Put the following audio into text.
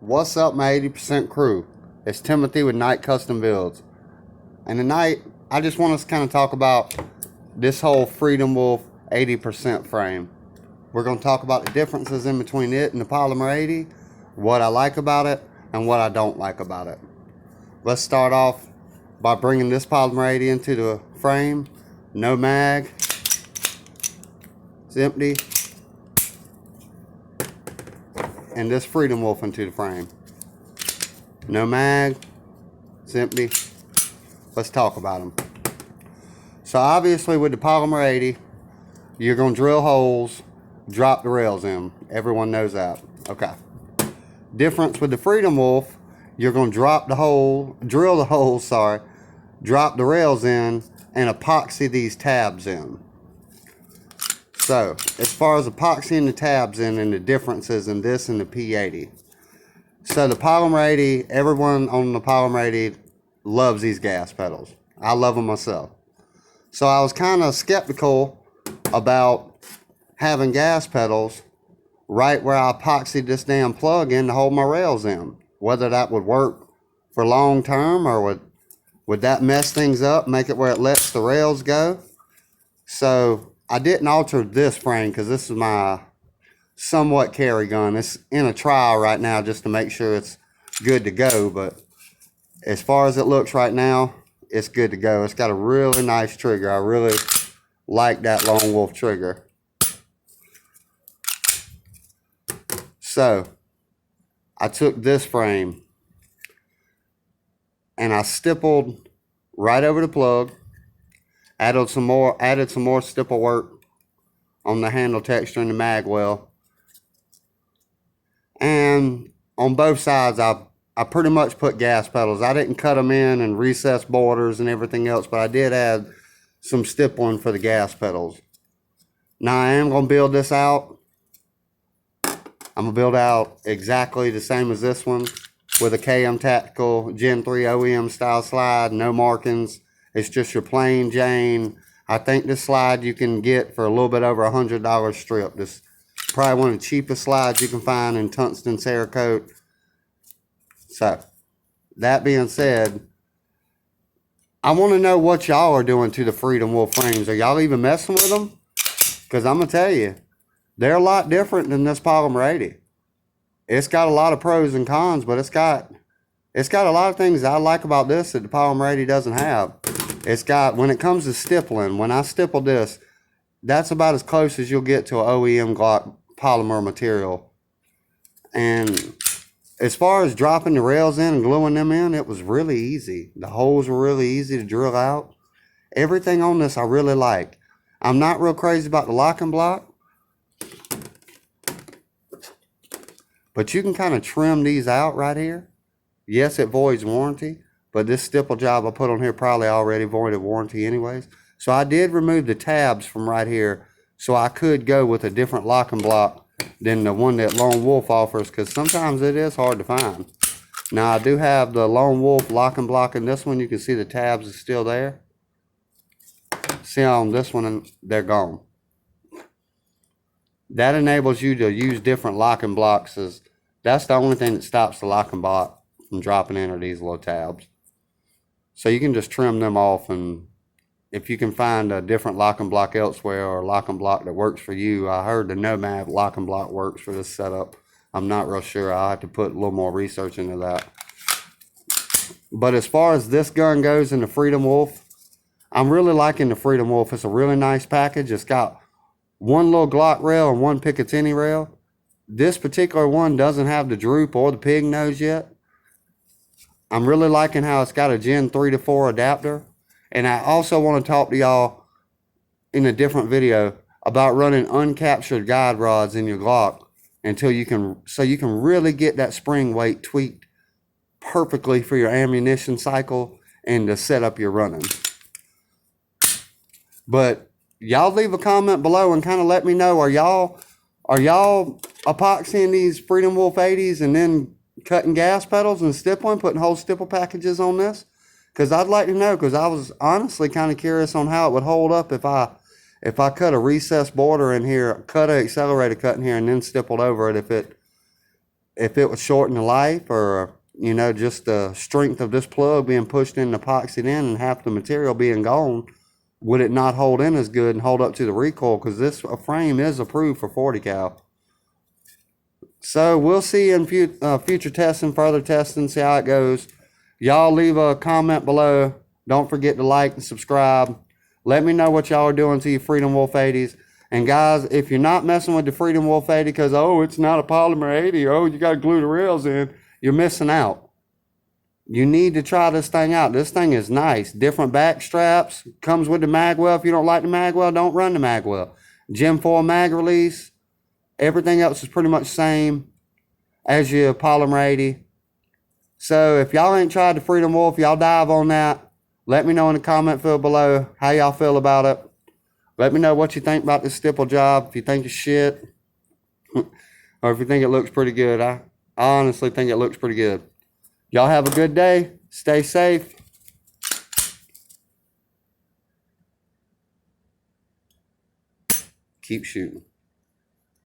What's up, my 80% crew? It's Timothy with Night Custom Builds. And tonight, I just want us to kind of talk about this whole Freedom Wolf 80% frame. We're going to talk about the differences in between it and the Polymer 80, what I like about it, and what I don't like about it. Let's start off by bringing this Polymer 80 into the frame. No mag. It's empty. And this Freedom Wolf into the frame. No mag. It's empty. Let's talk about them. So obviously with the Polymer 80, you're going to drill holes, drop the rails in. Everyone knows that. Okay. Difference with the Freedom Wolf, you're going to drill the holes, drop the rails in, and epoxy these tabs in. So, as far as epoxying the tabs in and the differences in this and the P80. So the Polymer 80, everyone on the Polymer 80 loves these gas pedals. I love them myself. So I was kind of skeptical about having gas pedals right where I epoxied this damn plug in to hold my rails in. Whether that would work for long term or would that mess things up, make it where it lets the rails go. So I didn't alter this frame because this is my somewhat carry gun. It's in a trial right now just to make sure it's good to go. But as far as it looks right now, it's good to go. It's got a really nice trigger. I really like that Lone Wolf trigger. So I took this frame and I stippled right over the plug. Added some more stipple work on the handle texture and the mag well. And on both sides, I pretty much put gas pedals. I didn't cut them in and recess borders and everything else, but I did add some stippling for the gas pedals. Now I am going to build this out. I'm going to build out exactly the same as this one with a KM Tactical Gen 3 OEM style slide, no markings. It's just your plain Jane. I think this slide you can get for a little bit over $100 strip. This is probably one of the cheapest slides you can find in tungsten Cerakote. So, that being said, I want to know what y'all are doing to the Freedom Wolf frames. Are y'all even messing with them? Because I'm going to tell you, they're a lot different than this Polymer 80. It's got a lot of pros and cons, but it's got a lot of things I like about this that the Polymer 80 doesn't have. It's got, when it comes to stippling, when I stipple this, that's about as close as you'll get to an OEM Glock polymer material. And as far as dropping the rails in and gluing them in, it was really easy. The holes were really easy to drill out. Everything on this I really like. I'm not real crazy about the locking block, but you can kind of trim these out right here. Yes, it voids warranty, but this stipple job I put on here probably already voided warranty anyways. So I did remove the tabs from right here so I could go with a different locking block than the one that Lone Wolf offers, because sometimes it is hard to find. Now I do have the Lone Wolf locking block in this one. You can see the tabs are still there. See on this one, they're gone. That enables you to use different locking blocks. That's the only thing that stops the locking block from dropping in are these little tabs. So you can just trim them off, and if you can find a different locking block elsewhere or a locking block that works for you. I heard the Nomad locking block works for this setup. I'm not real sure. I'll have to put a little more research into that. But as far as this gun goes in the Freedom Wolf, I'm really liking the Freedom Wolf. It's a really nice package. It's got one little Glock rail and one Picatinny rail. This particular one doesn't have the droop or the pig nose yet. I'm really liking how it's got a Gen 3 to 4 adapter. And I also want to talk to y'all in a different video about running uncaptured guide rods in your Glock so you can really get that spring weight tweaked perfectly for your ammunition cycle and to set up your running. But y'all leave a comment below and kind of let me know, are y'all epoxying these Freedom Wolf 80s and then cutting gas pedals and stippling, putting whole stipple packages on this? Because I'd like to know, because I was honestly kind of curious on how it would hold up if I cut a recessed border in here, cut an accelerator cut in here, and then stippled over it, if it was shorting the life, or, you know, just the strength of this plug being pushed in, epoxied in, and half the material being gone, would it not hold in as good and hold up to the recoil? Because this frame is approved for 40 cal. So we'll see in future testing, further testing, see how it goes. Y'all leave a comment below. Don't forget to like and subscribe. Let me know what y'all are doing to your Freedom Wolf 80s. And guys, if you're not messing with the Freedom Wolf 80 because, oh, it's not a polymer 80, oh, you got to glue the rails in, you're missing out. You need to try this thing out. This thing is nice. Different back straps. Comes with the mag well. If you don't like the mag well, don't run the mag well. Gen 4 mag release. Everything else is pretty much the same as your polymer 80. So if y'all ain't tried the Freedom Wolf, y'all dive on that. Let me know in the comment field below how y'all feel about it. Let me know what you think about this stipple job. If you think it's shit, or if you think it looks pretty good. I honestly think it looks pretty good. Y'all have a good day. Stay safe. Keep shooting.